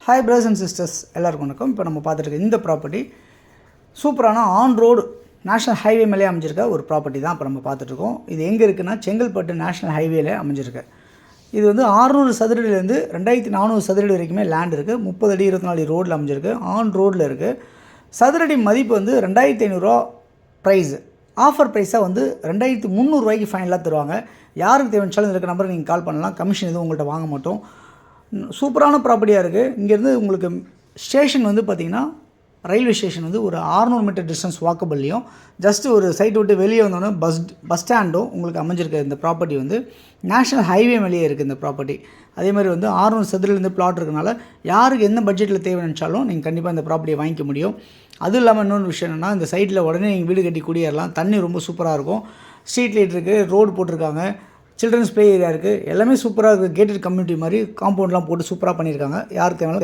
Hi brothers and sisters, எல்லாருக்கும் வணக்கம். இப்போ நம்ம பார்த்துட்டு இந்த ப்ராப்பர்ட்டி சூப்பரான ஆன் ரோடு நேஷ்னல் ஹைவே மேலே அமைஞ்சிருக்க ஒரு ப்ராப்பர்ட்டி தான் இப்போ நம்ம பார்த்துட்ருக்கோம். இது எங்கே இருக்குன்னா செங்கல்பட்டு நேஷ்னல் ஹைவேல அமைஞ்சிருக்கு. இது வந்து 600 சதுரடியிலேருந்து 2400 சதுரடி வரைக்குமே லேண்ட் இருக்குது. 30 அடி 24 ரோடில் அமைஞ்சிருக்கு. ஆன் ரோடில் இருக்குது. சதுரடி மதிப்பு வந்து 2500 ப்ரைஸு. ஆஃபர் ப்ரைஸாக வந்து 2300 ஃபைனலாக தருவாங்க. யாருக்கு தேவைச்சாலும் இருக்க நம்பருக்கு நீங்கள் கால் பண்ணலாம். கமிஷன் எதுவும் உங்கள்கிட்ட வாங்க மாட்டோம். சூப்பரான ப்ராப்பர்ட்டியாக இருக்குது. இங்கேருந்து உங்களுக்கு ஸ்டேஷன் வந்து பார்த்திங்கன்னா ரயில்வே ஸ்டேஷன் வந்து ஒரு 600 மீட்டர் டிஸ்டன்ஸ் வாக்கபிள்லையும், ஜஸ்ட்டு ஒரு சைட் விட்டு வெளியே வந்தோன்னே பஸ் ஸ்டாண்டும் உங்களுக்கு அமைஞ்சிருக்க இந்த ப்ராப்பர்ட்டி வந்து நேஷ்னல் ஹைவே மேலேயே இருக்குது இந்த ப்ராப்பர்ட்டி. அதே மாதிரி வந்து 600 சதுரலேருந்து பிளாட் இருக்கனால யாருக்கு எந்த பட்ஜெட்டில் தேவை நினச்சாலும் நீங்கள் கண்டிப்பாக இந்த ப்ராப்பர்ட்டியை வாங்கிக்க முடியும். அதுவும் இல்லாமல் இன்னொரு விஷயம் என்னென்னா, இந்த சைட்டில் உடனே நீங்கள் வீடு கட்டி குடியேறலாம். தண்ணி ரொம்ப சூப்பராக இருக்கும். ஸ்ட்ரீட் லைட் இருக்குது, ரோடு போட்டிருக்காங்க, சில்ட்ரன்ஸ் ப்ளே ஏரியா இருக்குது. எல்லாமே சூப்பராக இருக்குது. கேட்டட் கம்யூனிட்டி மாதிரி காம்பவுண்ட்லாம் போட்டு சூப்பராக பண்ணியிருக்காங்க. யாருக்கு தேவையான